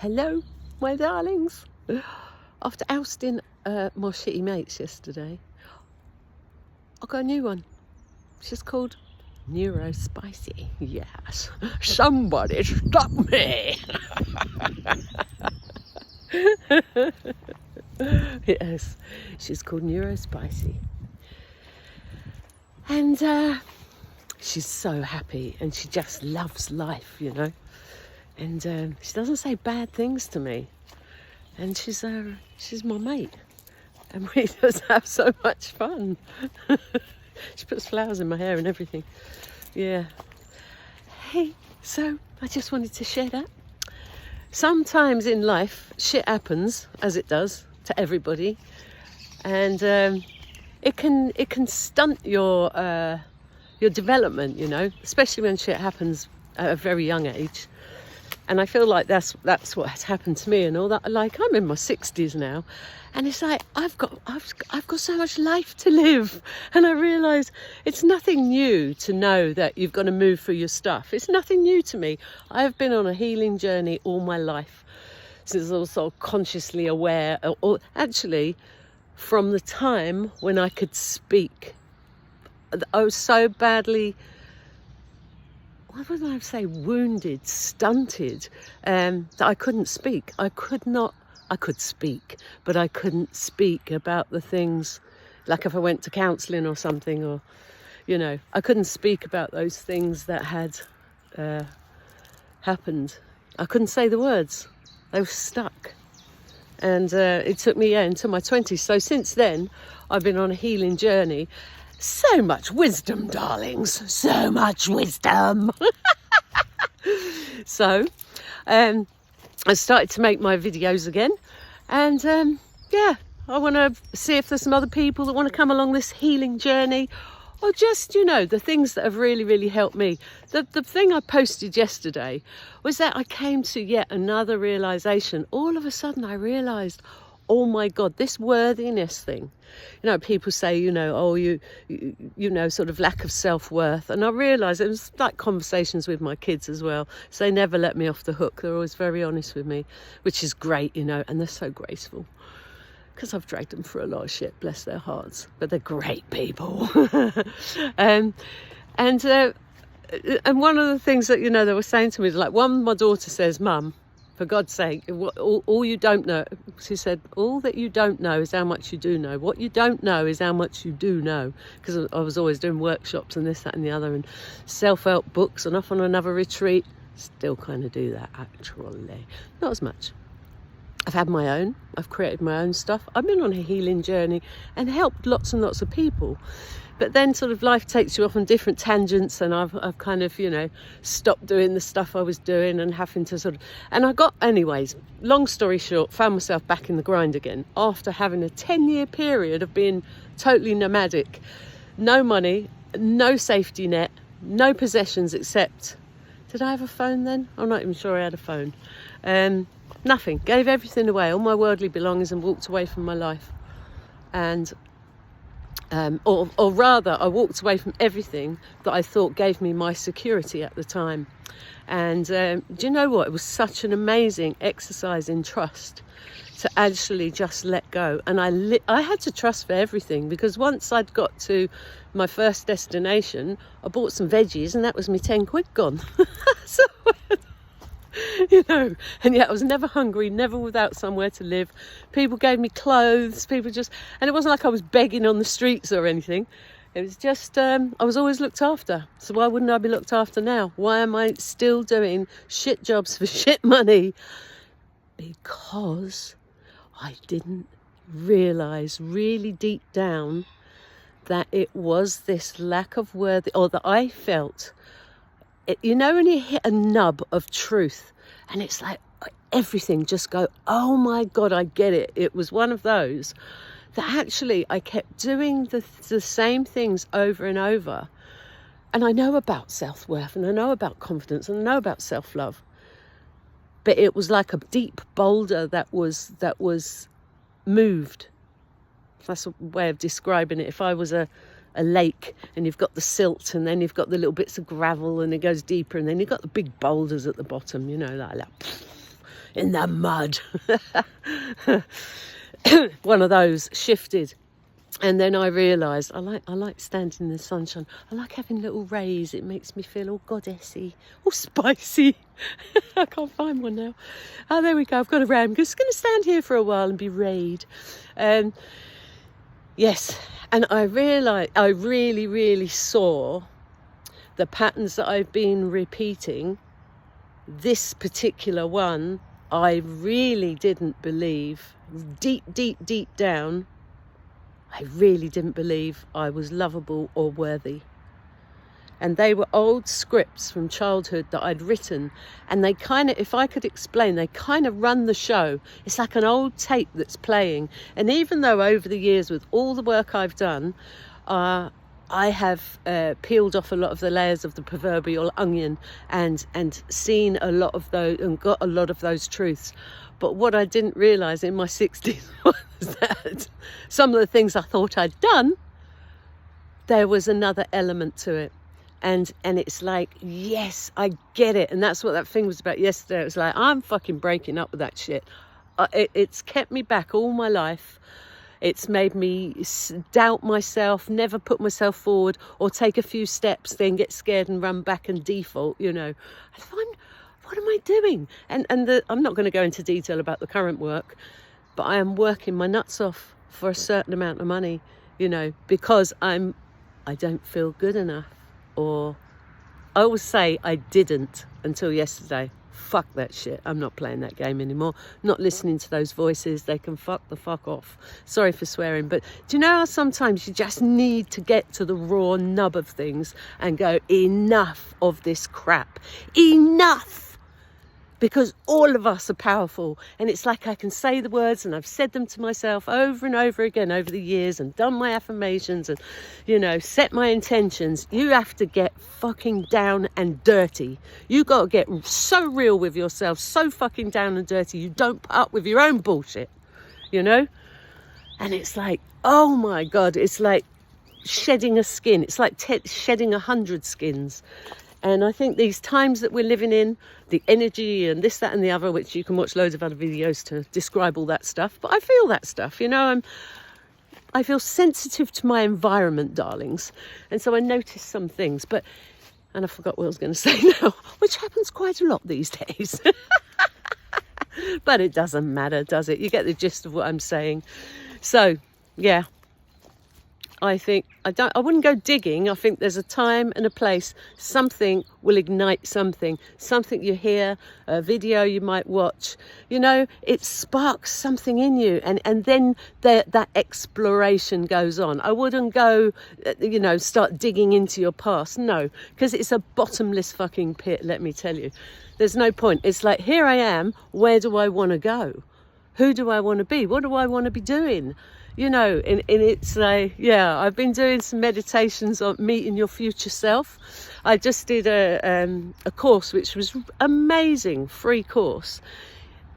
Hello, my darlings. After ousting my shitty mates yesterday, I got a new one. She's called NeuroSpicy. Yes, somebody stop me. Yes, she's called NeuroSpicy. And she's so happy and she just loves life, you know. And she doesn't say bad things to me. And she's my mate. And we just have so much fun. She puts flowers in my hair and everything. Yeah. Hey, so I just wanted to share that. Sometimes in life, shit happens, as it does to everybody. And it can stunt your development, you know, especially when shit happens at a very young age. And I feel like that's what has happened to me and all that. Like, I'm in my 60s now, and it's like I've got so much life to live. And I realise it's nothing new to know that you've got to move through your stuff. It's nothing new to me. I have been on a healing journey all my life, since I was sort of consciously aware, or actually from the time when I could speak. I was so badly, what would I say, wounded, stunted, that I couldn't speak. I could speak, but I couldn't speak about the things, like if I went to counselling or something, or, you know, I couldn't speak about those things that had happened. I couldn't say the words. They were stuck. And it took me into my 20s. So since then, I've been on a healing journey. So much wisdom, darlings. So much wisdom. So I started to make my videos again. And yeah, I want to see if there's some other people that want to come along this healing journey. Or just, you know, the things that have really, really helped me. The thing I posted yesterday was that I came to yet another realisation. All of a sudden I realised, oh my God, this worthiness thing. You know, people say, you know, oh, you know, sort of lack of self-worth. And I realised it was like conversations with my kids as well. So they never let me off the hook. They're always very honest with me, which is great, you know, and they're so graceful. Because I've dragged them through a lot of shit, bless their hearts. But they're great people. And one of the things that, you know, they were saying to me is like, my daughter says, Mum, for God's sake, all you don't know, she said, all that you don't know is how much you do know. What you don't know is how much you do know. Because I was always doing workshops and this, that and the other, and self-help books, and off on another retreat. Still kind of do that, actually. Not as much. I've had my own, I've created my own stuff. I've been on a healing journey and helped lots and lots of people. But then sort of life takes you off on different tangents, and I've kind of, you know, stopped doing the stuff I was doing and having to sort of, and anyways, long story short, found myself back in the grind again after having a 10-year period of being totally nomadic. No money, no safety net, no possessions except, did I have a phone then? I'm not even sure I had a phone. Nothing. Gave everything away, all my worldly belongings, and walked away from my life. And or rather, I walked away from everything that I thought gave me my security at the time. And do you know what? It was such an amazing exercise in trust to actually just let go. And I had to trust for everything, because once I'd got to my first destination, I bought some veggies, and that was my 10 quid gone. So, you know, and yet I was never hungry, never without somewhere to live. People gave me clothes, and it wasn't like I was begging on the streets or anything. It was just, I was always looked after. So why wouldn't I be looked after now? Why am I still doing shit jobs for shit money? Because I didn't realise really deep down that it was this lack of worth, or that I felt, you know, when you hit a nub of truth and it's like everything just go, oh my God, I get it. It was one of those that actually I kept doing the same things over and over. And I know about self-worth, and I know about confidence, and I know about self-love. But it was like a deep boulder that was moved. That's a way of describing it. If I was a lake, and you've got the silt, and then you've got the little bits of gravel, and it goes deeper, and then you've got the big boulders at the bottom, you know, like in the mud. One of those shifted. And then I realised I like standing in the sunshine. I like having little rays. It makes me feel all goddessy, all spicy. I can't find one now. Oh, there we go. I've got a ray. I'm just going to stand here for a while and be rayed. Yes, and I realised I really, really saw the patterns that I've been repeating. This particular one, I really didn't believe, deep down, I really didn't believe I was lovable or worthy. And they were old scripts from childhood that I'd written. And they kind of, if I could explain, they kind of run the show. It's like an old tape that's playing. And even though over the years, with all the work I've done, I have peeled off a lot of the layers of the proverbial onion and seen a lot of those and got a lot of those truths. But what I didn't realise in my 60s was that some of the things I thought I'd done, there was another element to it. And it's like, yes, I get it. And that's what that thing was about yesterday. It was like, I'm fucking breaking up with that shit. It's kept me back all my life. It's made me doubt myself, never put myself forward, or take a few steps, then get scared and run back and default, you know. What am I doing? And I'm not going to go into detail about the current work, but I am working my nuts off for a certain amount of money, you know, because I don't feel good enough. Or I always say I didn't until yesterday. Fuck that shit. I'm not playing that game anymore. Not listening to those voices. They can fuck the fuck off. Sorry for swearing, but do you know how sometimes you just need to get to the raw nub of things and go, enough of this crap. Enough! Because all of us are powerful, and it's like I can say the words, and I've said them to myself over and over again over the years, and done my affirmations and, you know, set my intentions. You have to get fucking down and dirty. You got to get so real with yourself, so fucking down and dirty. You don't put up with your own bullshit, you know? And it's like, oh my God, it's like shedding a skin. It's like shedding 100 skins. And I think these times that we're living in, the energy and this, that and the other, which you can watch loads of other videos to describe all that stuff. But I feel that stuff, you know, I feel sensitive to my environment, darlings. And so I notice some things, and I forgot what I was going to say now, which happens quite a lot these days. But it doesn't matter, does it? You get the gist of what I'm saying. So, yeah. I think I wouldn't go digging. I think there's a time and a place. Something will ignite something you hear, a video you might watch, you know, it sparks something in you, and then that exploration goes on. I wouldn't go, you know, start digging into your past. No, because it's a bottomless fucking pit, let me tell you. There's no point. It's like, here I am, where do I want to go? Who do I want to be? What do I want to be doing? You know, and it's like, yeah, I've been doing some meditations on meeting your future self. I just did a course, which was amazing, free course.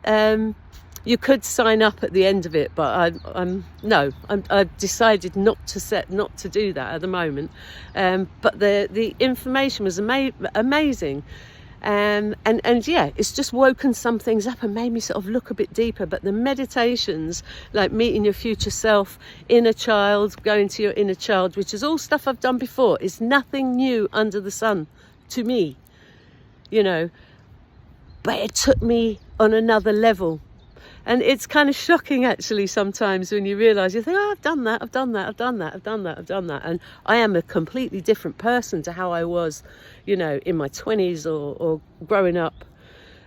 You could sign up at the end of it, but I've decided not to do that at the moment. But the information was amazing. And yeah, it's just woken some things up and made me sort of look a bit deeper. But the meditations, like meeting your future self, inner child, going to your inner child, which is all stuff I've done before, is nothing new under the sun to me, you know. But it took me on another level. And it's kind of shocking, actually, sometimes when you realise, you think, oh, I've done that. And I am a completely different person to how I was, you know, in my 20s or growing up.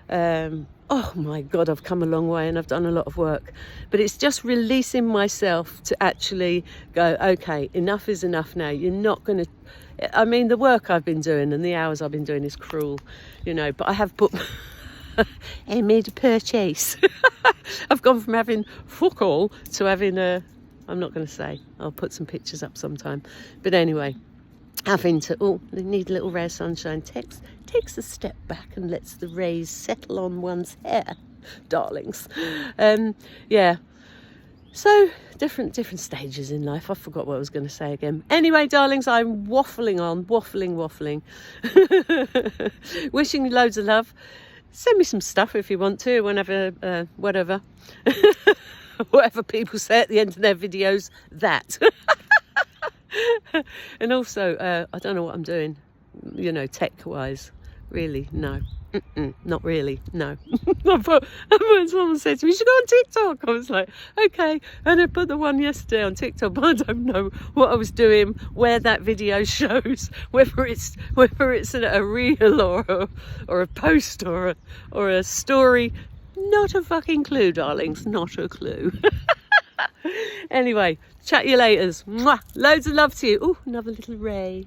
Oh, my God, I've come a long way and I've done a lot of work. But it's just releasing myself to actually go, OK, enough is enough now. You're not going to... I mean, the work I've been doing and the hours I've been doing is cruel, you know, but I have put... I made a purchase. I've gone from having fuck all to having I'm not going to say, I'll put some pictures up sometime. But anyway, having to, need a little ray of sunshine, takes a step back and lets the rays settle on one's hair, darlings. Yeah. So different stages in life. I forgot what I was going to say again. Anyway, darlings, I'm waffling on, waffling. Wishing you loads of love. send me some stuff if you want to, whenever, whatever. Whatever people say at the end of their videos, that. And also, I don't know what I'm doing, you know, tech-wise. Really, no. Not really, no. Someone said to me, you should go on TikTok. I was like, okay. And I put the one yesterday on TikTok, but I don't know what I was doing, where that video shows, whether it's a reel or a post or a story. Not a fucking clue, darlings, not a clue. Anyway, chat you later. Mwah. Loads of love to you. Oh, another little ray.